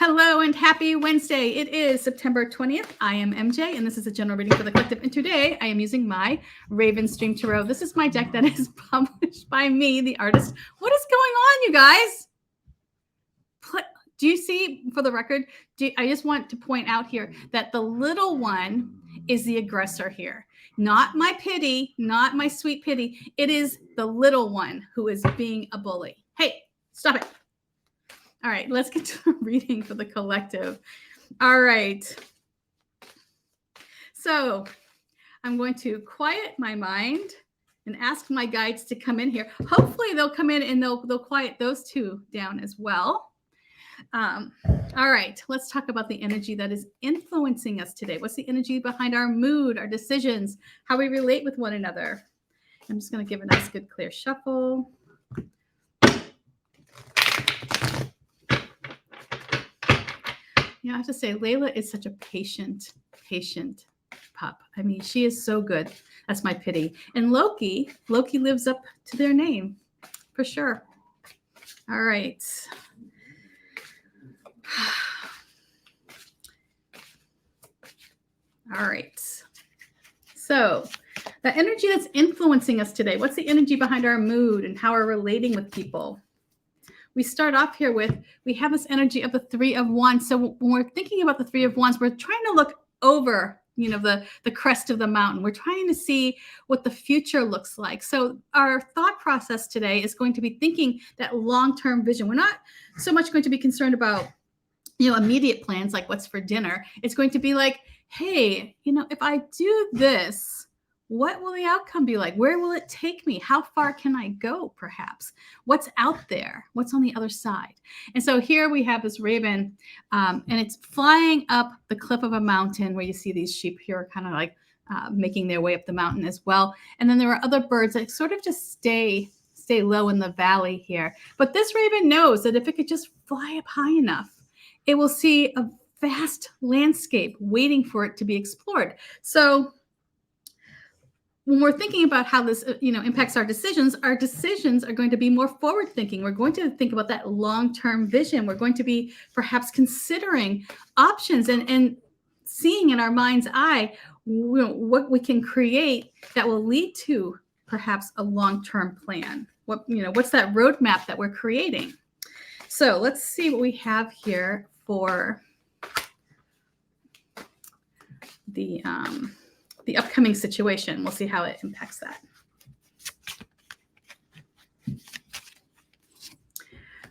Hello and happy Wednesday. It is September 20th. I am MJ and this is a general reading for the collective. And today I am using my Raven Stream Tarot. This is my deck that is published by me, the artist. What is going on, you guys? Do you see, for the record, I just want to point out here that the little one is the aggressor here. Not my pity, not my sweet pity. It is the little one who is being a bully. Hey, stop it. All right, let's get to the reading for the collective. All right. So I'm going to quiet my mind and ask my guides to come in here. Hopefully they'll come in and they'll quiet those two down as well. All right, let's talk about the energy that is influencing us today. What's the energy behind our mood, our decisions, how we relate with one another? I'm just going to give a nice, good, clear shuffle. You know, I have to say, Layla is such a patient pup. I mean, she is so good. That's my pity. And Loki lives up to their name, for sure. All right. All right. So the energy that's influencing us today, what's the energy behind our mood and how we're relating with people? We start off here with, we have this energy of the Three of Wands. So when we're thinking about the Three of Wands, we're trying to look over, you know, the crest of the mountain. We're trying to see what the future looks like. So our thought process today is going to be thinking that long-term vision. We're not so much going to be concerned about, you know, immediate plans like what's for dinner. It's going to be like, hey, you know, if I do this, what will the outcome be like? Where will it take me? How far can I go, perhaps? What's out there? What's on the other side? And so here we have this raven, and it's flying up the cliff of a mountain where you see these sheep here kind of like making their way up the mountain as well. And then there are other birds that sort of just stay low in the valley here. But this raven knows that if it could just fly up high enough, it will see a vast landscape waiting for it to be explored. So when we're thinking about how this, impacts our decisions are going to be more forward thinking. We're going to think about that long-term vision. We're going to be perhaps considering options and seeing in our mind's eye what we can create that will lead to perhaps a long-term plan. What's that roadmap that we're creating? So let's see what we have here for the upcoming situation. We'll see how it impacts that.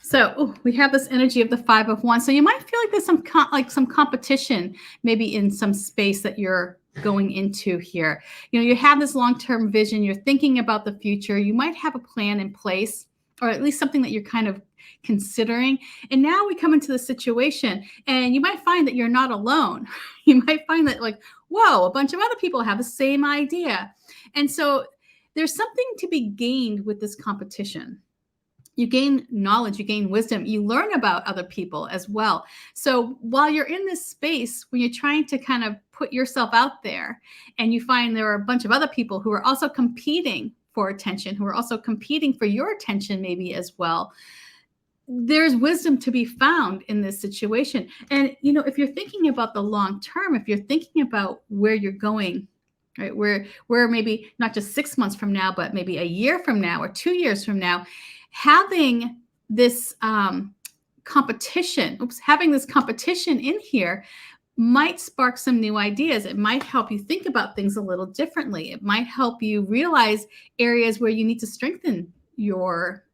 So we have this energy of the Five of Wands. So you might feel like there's some competition, maybe in some space that you're going into here. You have this long-term vision. You're thinking about the future. You might have a plan in place, or at least something that you're kind of considering. And now we come into the situation and you might find that you're not alone. You might find that like, whoa, a bunch of other people have the same idea. And so there's something to be gained with this competition. You gain knowledge, you gain wisdom, you learn about other people as well. So while you're in this space, when you're trying to kind of put yourself out there and you find there are a bunch of other people who are also competing for attention, who are also competing for your attention maybe as well, there's wisdom to be found in this situation. And, if you're thinking about the long term, if you're thinking about where you're going, right, where maybe not just 6 months from now, but maybe a year from now or 2 years from now, having this competition in here might spark some new ideas. It might help you think about things a little differently. It might help you realize areas where you need to strengthen your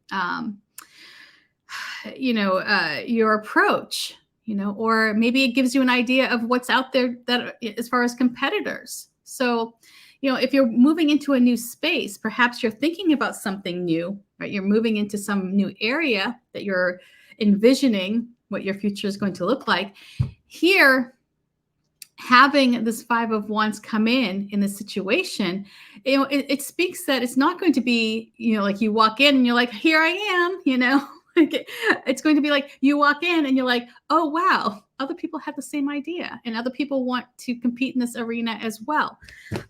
your approach, or maybe it gives you an idea of what's out there that as far as competitors. So, if you're moving into a new space, perhaps you're thinking about something new, right? You're moving into some new area that you're envisioning what your future is going to look like. Here, having this Five of Wands come in this situation, it speaks that it's not going to be, like you walk in and you're like, here I am, It's going to be like you walk in and you're like, oh, wow, other people have the same idea and other people want to compete in this arena as well.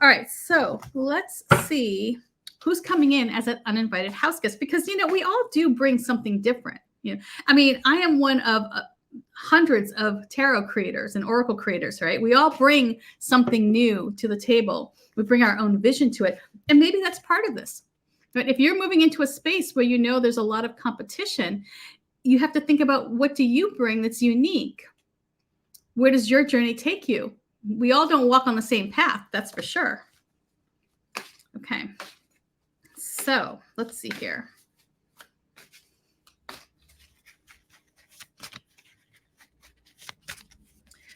All right, so let's see who's coming in as an uninvited house guest, because, we all do bring something different. I mean, I am one of hundreds of tarot creators and oracle creators, right? We all bring something new to the table. We bring our own vision to it. And maybe that's part of this. But if you're moving into a space where you know there's a lot of competition, you have to think about, what do you bring that's unique? Where does your journey take you? We all don't walk on the same path, that's for sure. Okay. So let's see here.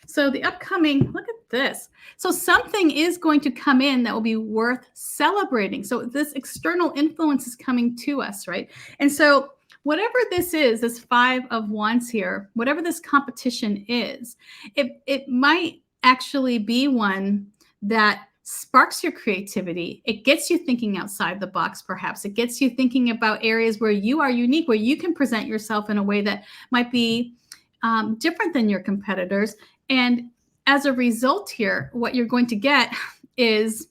So the upcoming, look at this. So something is going to come in that will be worth celebrating. So this external influence is coming to us, right? And so whatever this is, this 5 of Wands here, whatever this competition is, it might actually be one that sparks your creativity. It gets you thinking outside the box, perhaps. It gets you thinking about areas where you are unique, where you can present yourself in a way that might be different than your competitors. And as a result here, what you're going to get is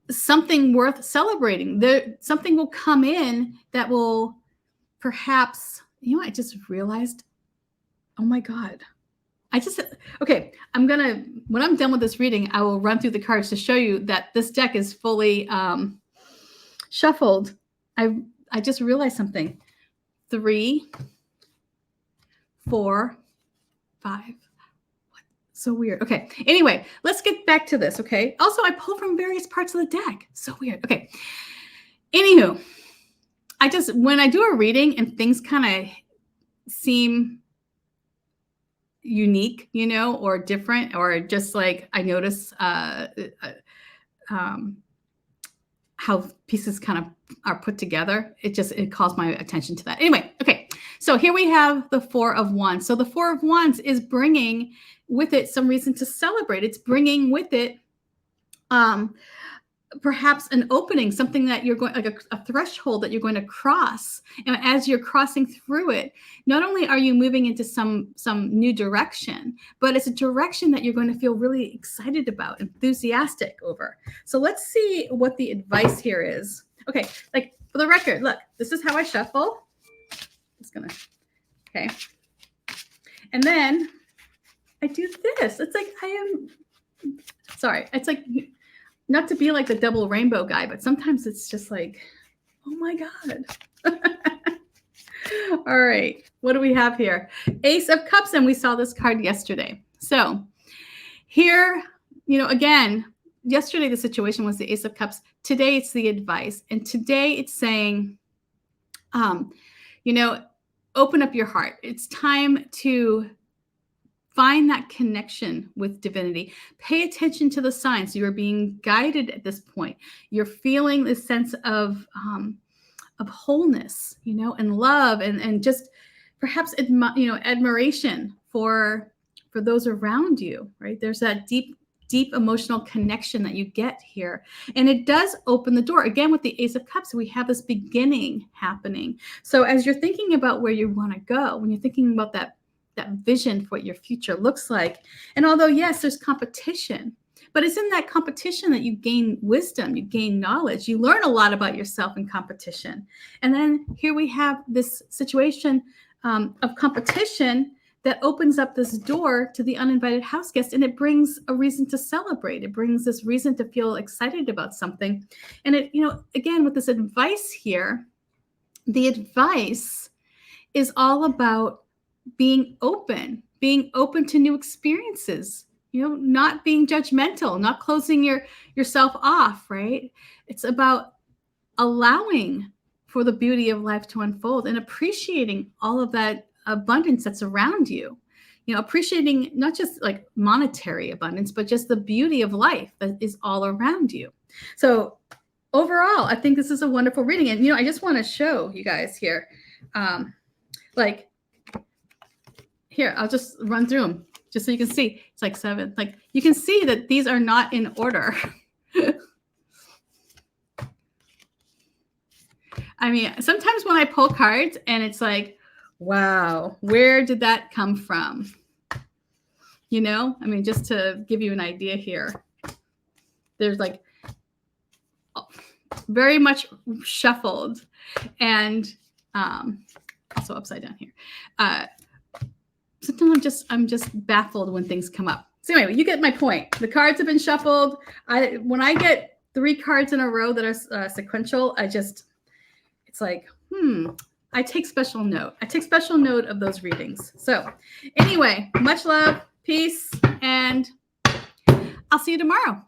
something worth celebrating. Something will come in that will perhaps, I just realized, oh my God. Okay, when I'm done with this reading, I will run through the cards to show you that this deck is fully shuffled. I just realized something. 3, 4, 5. What? So weird. Okay. Anyway, let's get back to this. Okay. Also, I pull from various parts of the deck. So weird. Okay. Anywho, when I do a reading and things kind of seem unique, or different, or just like I notice how pieces kind of are put together, it calls my attention to that. Anyway, okay. So here we have the 4 of Wands. So the 4 of Wands is bringing with it some reason to celebrate. It's bringing with it perhaps an opening, something that you're going, like a threshold that you're going to cross. And as you're crossing through it, not only are you moving into some new direction, but it's a direction that you're going to feel really excited about, enthusiastic over. So let's see what the advice here is. Okay, like for the record, look, this is how I shuffle. Okay. And then I do this. It's like it's like, not to be like the double rainbow guy, but sometimes it's just like, oh my God. All right. What do we have here? Ace of Cups. And we saw this card yesterday. So here, again, yesterday the situation was the Ace of Cups. Today it's the advice. And today it's saying, open up your heart. It's time to find that connection with divinity. Pay attention to the signs. You are being guided at this point. You're feeling this sense of wholeness, and love, and just perhaps admiration for those around you. Right? There's that deep emotional connection that you get here, and it does open the door. Again, with the Ace of Cups, we have this beginning happening. So as you're thinking about where you want to go, when you're thinking about that vision for what your future looks like. And although, yes, there's competition, but it's in that competition that you gain wisdom, you gain knowledge, you learn a lot about yourself in competition. And then here we have this situation of competition that opens up this door to the uninvited house guest, and it brings a reason to celebrate. It brings this reason to feel excited about something. And it, again, with this advice here, the advice is all about being open to new experiences, not being judgmental, not closing yourself off, right? It's about allowing for the beauty of life to unfold and appreciating all of that abundance that's around you, appreciating not just like monetary abundance, but just the beauty of life that is all around you. So overall, I think this is a wonderful reading. And, I just want to show you guys here, here, I'll just run through them just so you can see. It's like 7. Like you can see that these are not in order. I mean, sometimes when I pull cards and it's like, wow, where did that come from? I mean, just to give you an idea here, there's like very much shuffled and also upside down here. I'm just baffled when things come up. So anyway, you get my point. The cards have been shuffled. When I get 3 cards in a row that are sequential, it's like, I take special note. I take special note of those readings. So anyway, much love, peace, and I'll see you tomorrow.